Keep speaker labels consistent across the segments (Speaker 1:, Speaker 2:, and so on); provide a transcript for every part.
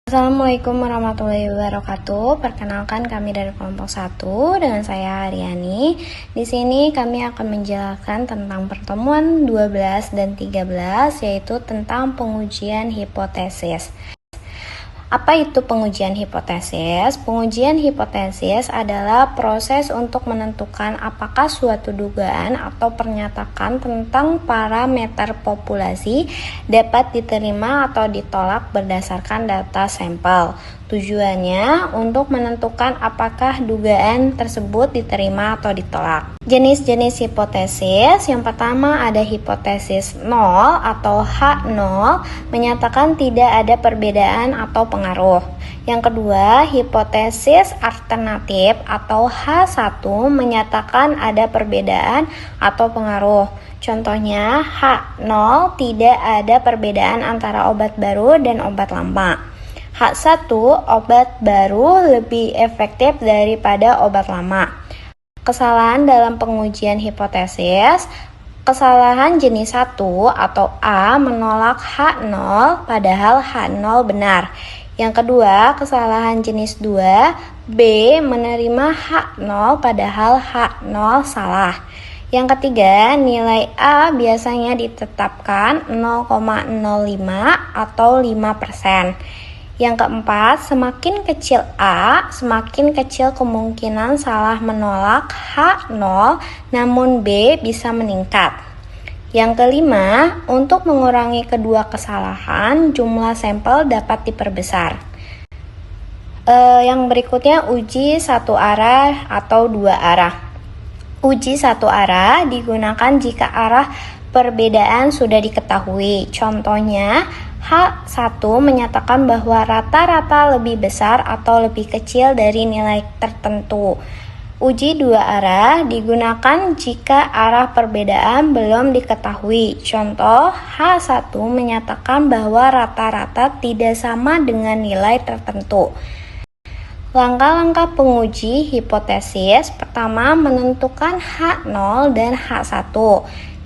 Speaker 1: Assalamualaikum warahmatullahi wabarakatuh. Perkenalkan kami dari kelompok 1 dengan saya Aryani. Di sini kami akan menjelaskan tentang pertemuan 12 dan 13 yaitu tentang pengujian hipotesis. Apa itu pengujian hipotesis? Pengujian hipotesis adalah proses untuk menentukan apakah suatu dugaan atau pernyataan tentang parameter populasi dapat diterima atau ditolak berdasarkan data sampel. Tujuannya untuk menentukan apakah dugaan tersebut diterima atau ditolak. Jenis-jenis hipotesis, yang pertama ada hipotesis 0 atau H0, menyatakan tidak ada perbedaan atau pengaruh. Yang kedua, hipotesis alternatif atau H1 menyatakan ada perbedaan atau pengaruh. Contohnya, H0 tidak ada perbedaan antara obat baru dan obat lama. H1, obat baru lebih efektif daripada obat lama. Kesalahan dalam pengujian hipotesis. Kesalahan jenis 1 atau A menolak H0 padahal H0 benar. Yang kedua, kesalahan jenis 2, B menerima H0 padahal H0 salah. Yang ketiga, nilai A biasanya ditetapkan 0,05 atau 5%. Yang keempat, semakin kecil A, semakin kecil kemungkinan salah menolak H0, namun B bisa meningkat. Yang kelima, untuk mengurangi kedua kesalahan, jumlah sampel dapat diperbesar. Yang berikutnya, uji satu arah atau dua arah. Uji satu arah digunakan jika arah perbedaan sudah diketahui. Contohnya, H1 menyatakan bahwa rata-rata lebih besar atau lebih kecil dari nilai tertentu. Uji dua arah digunakan jika arah perbedaan belum diketahui. Contoh, H1 menyatakan bahwa rata-rata tidak sama dengan nilai tertentu. Langkah-langkah penguji hipotesis. Pertama, menentukan H0 dan H1.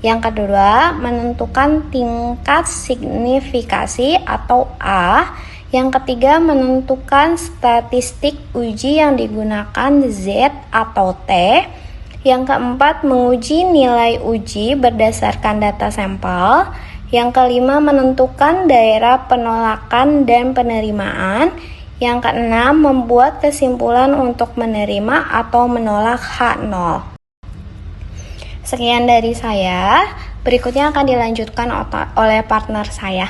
Speaker 1: Yang kedua, menentukan tingkat signifikasi atau A. Yang ketiga, menentukan statistik uji yang digunakan Z atau T. Yang keempat, menguji nilai uji berdasarkan data sampel. Yang kelima, menentukan daerah penolakan dan penerimaan. Yang keenam, membuat kesimpulan untuk menerima atau menolak H0. Sekian dari saya, berikutnya akan dilanjutkan oleh partner saya.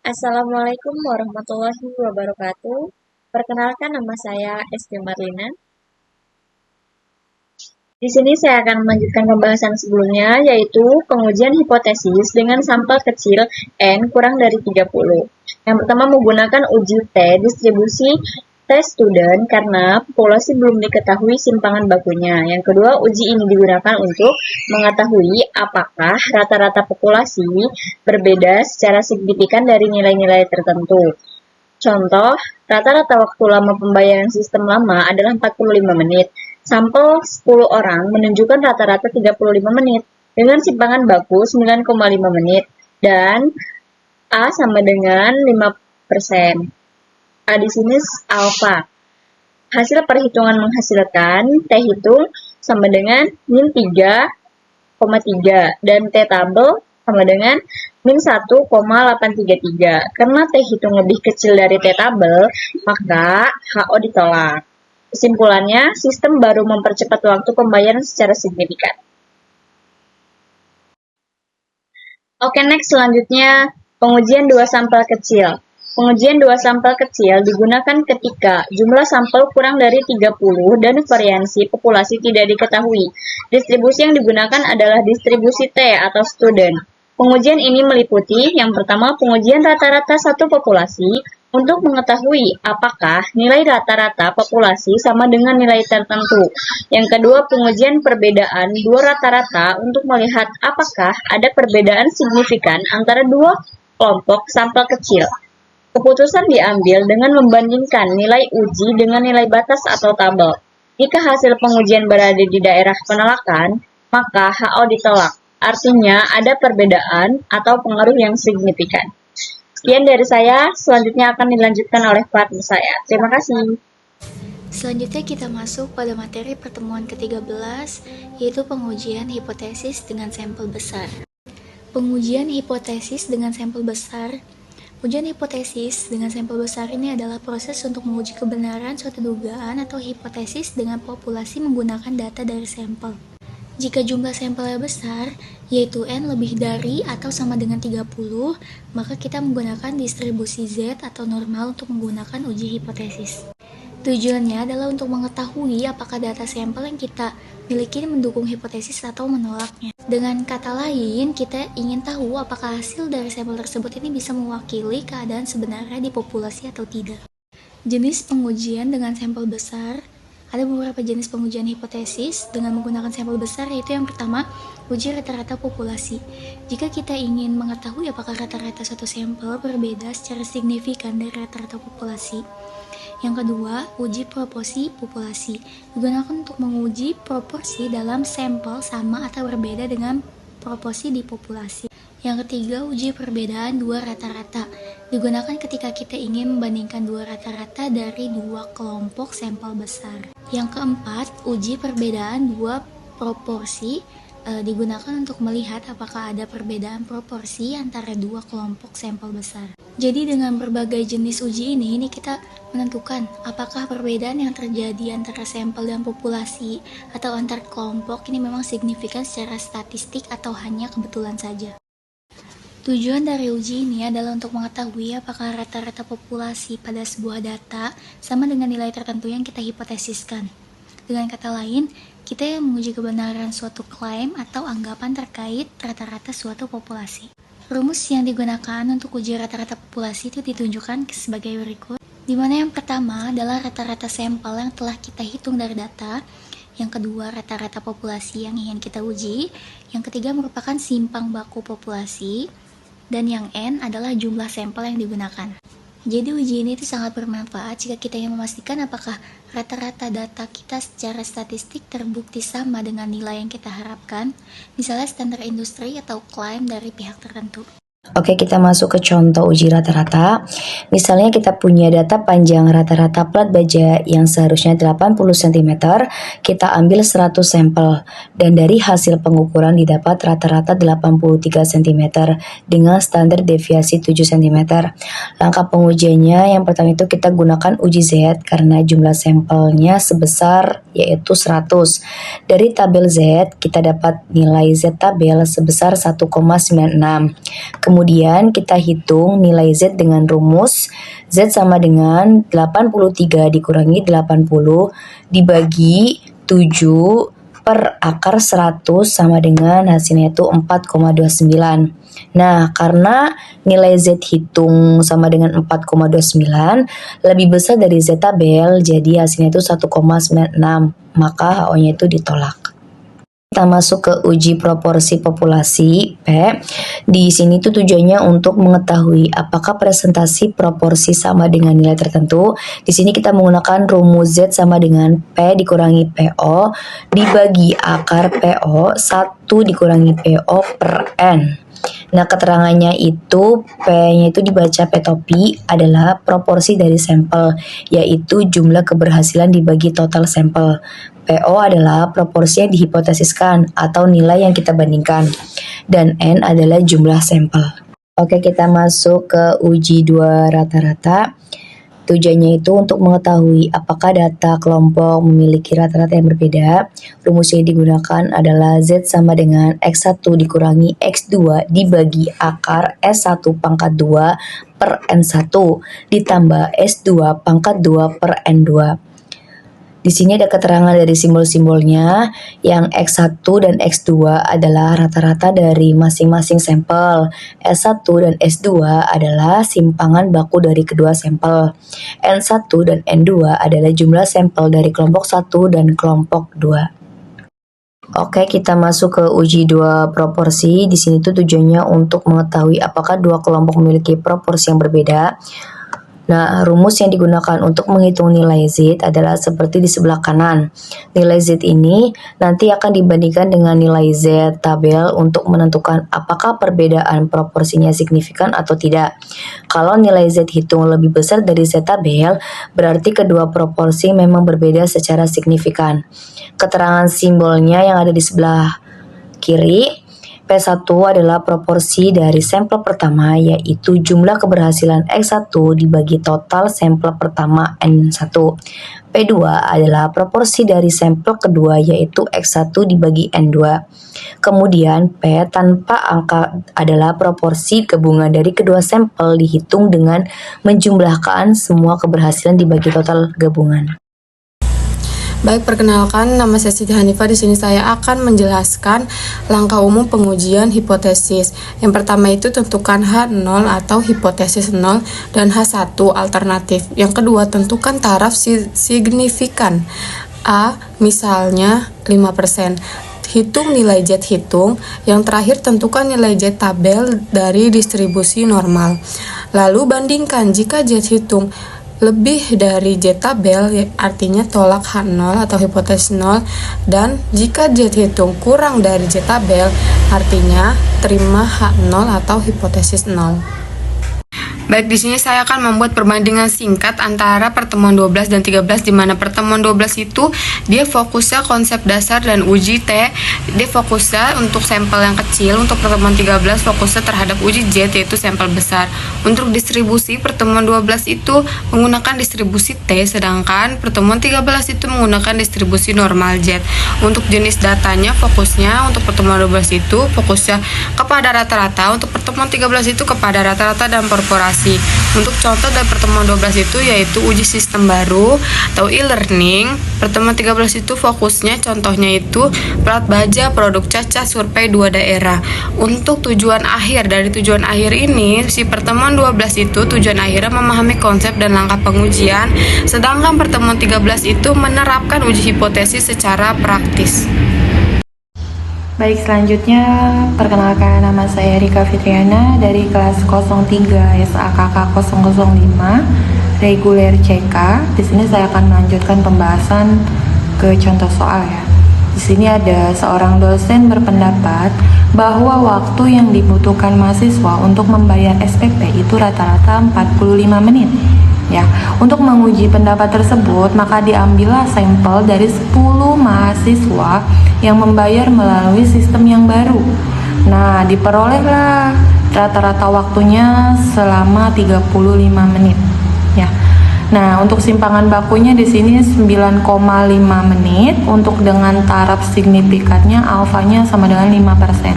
Speaker 2: Assalamualaikum warahmatullahi wabarakatuh. Perkenalkan, nama saya Esti Marlina. Di sini saya akan melanjutkan pembahasan sebelumnya, yaitu pengujian hipotesis dengan sampel kecil N kurang dari 30. Yang pertama, menggunakan uji T distribusi tes student karena populasi belum diketahui simpangan bakunya. Yang kedua, uji ini digunakan untuk mengetahui apakah rata-rata populasi berbeda secara signifikan dari nilai-nilai tertentu. Contoh, rata-rata waktu lama pembayaran sistem lama adalah 45 menit. Sampel 10 orang menunjukkan rata-rata 35 menit dengan simpangan baku 9,5 menit dan A sama dengan 5%. A di sini alfa. Hasil perhitungan menghasilkan T hitung sama dengan min 3,3 dan T tabel sama dengan min 1,833. Karena T hitung lebih kecil dari T tabel, maka HO ditolak. Kesimpulannya, sistem baru mempercepat waktu pembayaran secara signifikan. Oke, next selanjutnya pengujian dua sampel kecil. Pengujian dua sampel kecil digunakan ketika jumlah sampel kurang dari 30 dan variasi populasi tidak diketahui. Distribusi yang digunakan adalah distribusi T atau student. Pengujian ini meliputi yang pertama pengujian rata-rata satu populasi untuk mengetahui apakah nilai rata-rata populasi sama dengan nilai tertentu. Yang kedua, pengujian perbedaan dua rata-rata untuk melihat apakah ada perbedaan signifikan antara dua kelompok sampel kecil. Keputusan diambil dengan membandingkan nilai uji dengan nilai batas atau tabel. Jika hasil pengujian berada di daerah penolakan, maka HO ditolak. Artinya ada perbedaan atau pengaruh yang signifikan. Sekian dari saya, selanjutnya akan dilanjutkan oleh partner saya. Terima kasih.
Speaker 3: Selanjutnya kita masuk pada materi pertemuan ke-13, yaitu pengujian hipotesis dengan sampel besar. Pengujian hipotesis dengan sampel besar. Ujian hipotesis dengan sampel besar ini adalah proses untuk menguji kebenaran suatu dugaan atau hipotesis dengan populasi menggunakan data dari sampel. Jika jumlah sampelnya besar, yaitu N lebih dari atau sama dengan 30, maka kita menggunakan distribusi Z atau normal untuk menggunakan uji hipotesis. Tujuannya adalah untuk mengetahui apakah data sampel yang kita miliki mendukung hipotesis atau menolaknya. Dengan kata lain, kita ingin tahu apakah hasil dari sampel tersebut ini bisa mewakili keadaan sebenarnya di populasi atau tidak. Jenis pengujian dengan sampel besar. Ada beberapa jenis pengujian hipotesis dengan menggunakan sampel besar, yaitu yang pertama, uji rata-rata populasi. Jika kita ingin mengetahui apakah rata-rata suatu sampel berbeda secara signifikan dari rata-rata populasi. Yang kedua, uji proporsi populasi. Digunakan untuk menguji proporsi dalam sampel sama atau berbeda dengan proporsi di populasi. Yang ketiga, uji perbedaan dua rata-rata. Digunakan ketika kita ingin membandingkan dua rata-rata dari dua kelompok sampel besar. Yang keempat, uji perbedaan dua proporsi. Digunakan untuk melihat apakah ada perbedaan proporsi antara dua kelompok sampel besar. Jadi dengan berbagai jenis uji ini kita menentukan apakah perbedaan yang terjadi antara sampel dan populasi atau antar kelompok ini memang signifikan secara statistik atau hanya kebetulan saja. Tujuan dari uji ini adalah untuk mengetahui apakah rata-rata populasi pada sebuah data sama dengan nilai tertentu yang kita hipotesiskan. Dengan kata lain, kita yang menguji kebenaran suatu klaim atau anggapan terkait rata-rata suatu populasi. Rumus yang digunakan untuk uji rata-rata populasi itu ditunjukkan sebagai berikut, di mana yang pertama adalah rata-rata sampel yang telah kita hitung dari data, yang kedua rata-rata populasi yang ingin kita uji, yang ketiga merupakan simpang baku populasi, dan yang N adalah jumlah sampel yang digunakan. Jadi uji ini itu sangat bermanfaat jika kita ingin memastikan apakah rata-rata data kita secara statistik terbukti sama dengan nilai yang kita harapkan, misalnya standar industri atau klaim dari pihak tertentu.
Speaker 4: Oke, kita masuk ke contoh uji rata-rata. Misalnya kita punya data panjang rata-rata plat baja yang seharusnya 80 cm, kita ambil 100 sampel, dan dari hasil pengukuran didapat rata-rata 83 cm dengan standar deviasi 7 cm. Langkah pengujiannya yang pertama itu kita gunakan uji Z karena jumlah sampelnya sebesar yaitu 100. Dari tabel Z, kita dapat nilai Z tabel sebesar 1,96. Kemudian kita hitung nilai Z dengan rumus Z sama dengan 83 dikurangi 80 dibagi 7 per akar 100 sama dengan hasilnya itu 4,29. Nah, karena nilai Z hitung sama dengan 4,29 lebih besar dari Z tabel, jadi hasilnya itu 1,96, maka HO-nya itu ditolak. Kita masuk ke uji proporsi populasi P. Di sini tuh tujuannya untuk mengetahui apakah presentasi proporsi sama dengan nilai tertentu. Di sini kita menggunakan rumus Z sama dengan P dikurangi PO dibagi akar PO 1 dikurangi PO per N. Nah, keterangannya itu P-nya itu dibaca P topi adalah proporsi dari sampel, yaitu jumlah keberhasilan dibagi total sampel. PO adalah proporsi yang dihipotesiskan atau nilai yang kita bandingkan, dan N adalah jumlah sampel. Oke, kita masuk ke uji dua rata-rata. Tujuannya itu untuk mengetahui apakah data kelompok memiliki rata-rata yang berbeda. Rumus yang digunakan adalah Z sama dengan X1 dikurangi X2 dibagi akar S1 pangkat 2 per N1 ditambah S2 pangkat 2 per N2. Di sini ada keterangan dari simbol-simbolnya, yang X1 dan X2 adalah rata-rata dari masing-masing sampel. S1 dan S2 adalah simpangan baku dari kedua sampel. N1 dan N2 adalah jumlah sampel dari kelompok 1 dan kelompok 2. Oke, kita masuk ke uji dua proporsi. Di sini tuh tujuannya untuk mengetahui apakah dua kelompok memiliki proporsi yang berbeda. Nah, rumus yang digunakan untuk menghitung nilai Z adalah seperti di sebelah kanan. Nilai Z ini nanti akan dibandingkan dengan nilai Z tabel untuk menentukan apakah perbedaan proporsinya signifikan atau tidak. Kalau nilai Z hitung lebih besar dari Z tabel, berarti kedua proporsi memang berbeda secara signifikan. Keterangan simbolnya yang ada di sebelah kiri. P1 adalah proporsi dari sampel pertama, yaitu jumlah keberhasilan X1 dibagi total sampel pertama N1. P2 adalah proporsi dari sampel kedua, yaitu X1 dibagi N2. Kemudian P tanpa angka adalah proporsi gabungan dari kedua sampel dihitung dengan menjumlahkan semua keberhasilan dibagi total gabungan.
Speaker 5: Baik, perkenalkan, nama saya Siti Hanifah. Di sini saya akan menjelaskan langkah umum pengujian hipotesis. Yang pertama itu tentukan H0 atau hipotesis 0 dan H1 alternatif. Yang kedua, tentukan taraf signifikan. A, misalnya 5%. Hitung nilai Z hitung. Yang terakhir, tentukan nilai Z tabel dari distribusi normal. Lalu bandingkan jika Z hitung lebih dari Z tabel, artinya tolak H0 atau hipotesis 0, dan jika Z hitung kurang dari Z tabel, artinya terima H0 atau hipotesis 0. Baik, di sini saya akan membuat perbandingan singkat antara pertemuan 12 dan 13, di mana pertemuan 12 itu dia fokusnya konsep dasar dan uji T, dia fokusnya untuk sampel yang kecil. Untuk pertemuan 13 fokusnya terhadap uji Z, yaitu sampel besar. Untuk distribusi, pertemuan 12 itu menggunakan distribusi T, sedangkan pertemuan 13 itu menggunakan distribusi normal Z. Untuk jenis datanya, fokusnya untuk pertemuan 12 itu fokusnya kepada rata-rata, untuk pertemuan 13 itu kepada rata-rata dan korporasi. Untuk contoh dari pertemuan 12 itu yaitu uji sistem baru atau e-learning. Pertemuan 13 itu fokusnya contohnya itu pelat baja, produk caca, survei 2 daerah. Untuk tujuan akhir, dari tujuan akhir ini, si pertemuan 12 itu tujuan akhirnya memahami konsep dan langkah pengujian, sedangkan pertemuan 13 itu menerapkan uji hipotesis secara praktis.
Speaker 6: Baik, selanjutnya perkenalkan, nama saya Rika Fitriana dari kelas 03 SAKK 005 reguler CK. Di sini saya akan melanjutkan pembahasan ke contoh soal ya. Di sini ada seorang dosen berpendapat bahwa waktu yang dibutuhkan mahasiswa untuk membayar SPP itu rata-rata 45 menit. Ya, untuk menguji pendapat tersebut, maka diambillah sampel dari 10 mahasiswa yang membayar melalui sistem yang baru. Nah, diperolehlah rata-rata waktunya selama 35 menit. Ya. Nah, untuk simpangan bakunya di sini 9,5 menit, untuk dengan taraf signifikannya alfanya sama dengan 5%.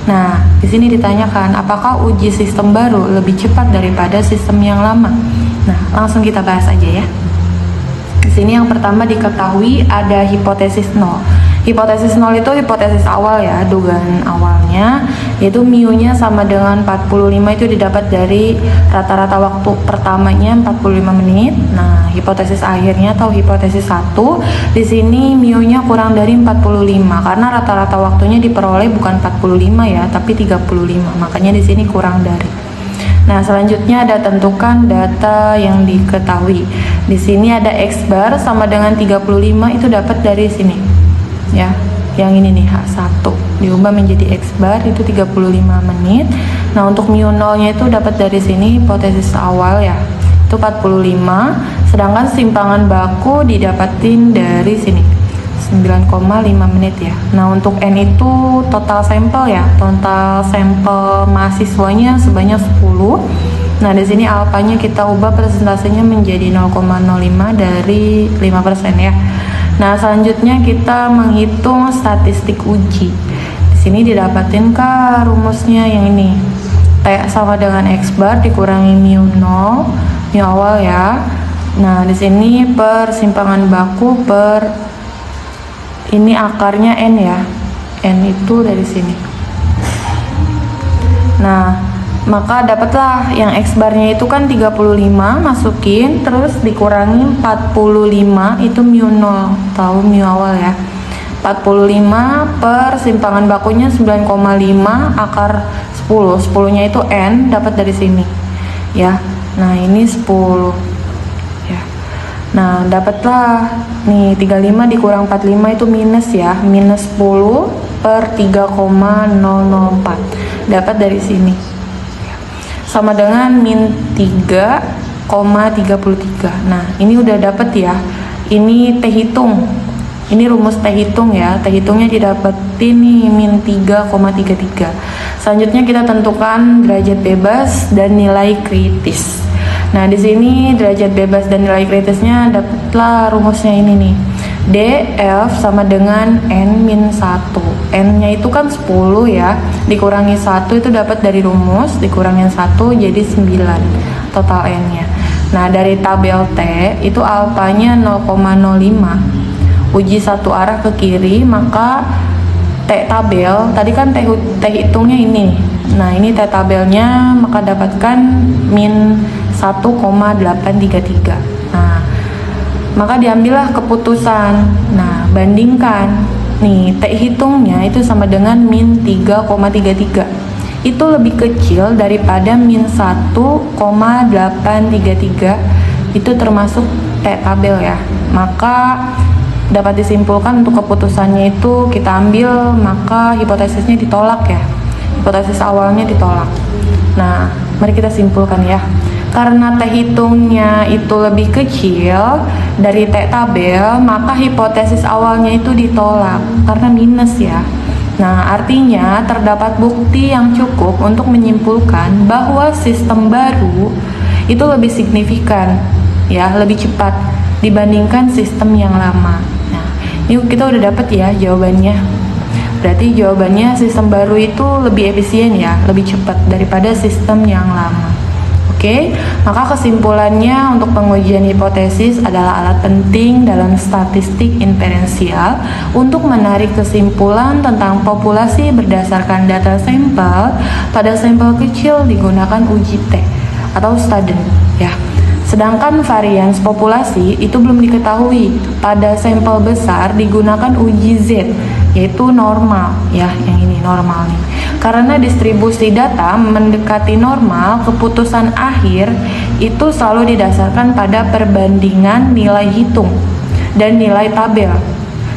Speaker 6: Nah, di sini ditanyakan apakah uji sistem baru lebih cepat daripada sistem yang lama. Nah, langsung kita bahas aja ya. Di sini yang pertama diketahui ada hipotesis 0. Hipotesis 0 itu hipotesis awal ya, dugaan awalnya, yaitu mu-nya sama dengan 45 itu didapat dari rata-rata waktu pertamanya 45 menit. Nah, hipotesis akhirnya atau hipotesis 1, di sini mu-nya kurang dari 45 karena rata-rata waktunya diperoleh bukan 45 ya, tapi 35. Makanya di sini kurang dari. Nah, selanjutnya ada tentukan data yang diketahui. Di sini ada X bar sama dengan 35 itu dapat dari sini. Ya, yang ini nih H1 diubah menjadi X bar itu 35 menit. Nah, untuk mu 0-nya itu dapat dari sini hipotesis awal ya. Itu 45, sedangkan simpangan baku didapatin dari sini 9,5 menit ya. Nah, untuk N itu total sampel ya. Total sampel mahasiswanya sebanyak 10. Nah, di sini alfanya kita ubah persentasenya menjadi 0,05 dari 5% ya. Nah, selanjutnya kita menghitung statistik uji. Di sini didapatin ke rumusnya yang ini. T sama dengan X bar dikurangi mu 0, mu awal ya. Nah, di sini persimpangan baku per ini akarnya N ya. N itu dari sini. Nah, maka dapatlah yang X barnya itu kan 35, masukin terus dikurangi 45 itu mu 0, tahu mu awal ya. 45 per simpangan bakunya 9,5 akar 10. 10-nya itu N dapat dari sini. Ya. Nah, ini 10. Ya. Nah, dapatlah nih 35 dikurang 45 itu minus ya. Minus 10 per 3,004. Dapat dari sini. Sama dengan min 3,33. Nah, ini udah dapat ya. Ini T hitung. Ini rumus T hitung ya. T hitungnya didapetin nih min 3,33. Selanjutnya kita tentukan derajat bebas dan nilai kritis. Nah, di sini derajat bebas dan nilai kritisnya dapatlah rumusnya ini nih. DF sama dengan N-1. N-nya itu kan 10 ya. Dikurangi 1 itu dapat dari rumus, dikurangin 1 jadi 9 total N-nya. Nah, dari tabel T itu alfanya 0,05. Uji satu arah ke kiri, maka T tabel, tadi kan T hitungnya ini. Nah, ini T tabelnya, maka dapatkan min 1,833. Nah, maka diambillah keputusan. Nah, bandingkan. Nih, T hitungnya itu sama dengan min 3,33. Itu lebih kecil daripada min 1,833. Itu termasuk T tabel ya. Maka dapat disimpulkan untuk keputusannya itu kita ambil, maka hipotesisnya ditolak ya. Hipotesis awalnya ditolak. Nah, mari kita simpulkan ya. Karena T hitungnya itu lebih kecil dari T tabel, maka hipotesis awalnya itu ditolak karena minus ya. Nah, artinya terdapat bukti yang cukup untuk menyimpulkan bahwa sistem baru itu lebih signifikan ya, lebih cepat dibandingkan sistem yang lama. Nah, ini kita udah dapat ya jawabannya. Berarti jawabannya sistem baru itu lebih efisien ya, lebih cepat daripada sistem yang lama. Oke, maka kesimpulannya untuk pengujian hipotesis adalah alat penting dalam statistik inferensial untuk menarik kesimpulan tentang populasi berdasarkan data sampel. Pada sampel kecil digunakan uji T atau Staden ya. Sedangkan varians populasi itu belum diketahui. Pada sampel besar digunakan uji Z, yaitu normal ya, yang ini normal nih. Karena distribusi data mendekati normal, keputusan akhir itu selalu didasarkan pada perbandingan nilai hitung dan nilai tabel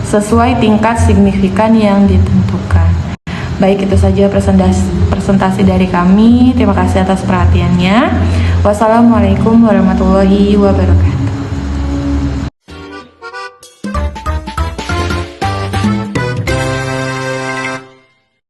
Speaker 6: sesuai tingkat signifikan yang ditentukan. Baik, itu saja presentasi dari kami. Terima kasih atas perhatiannya. Wassalamualaikum warahmatullahi wabarakatuh.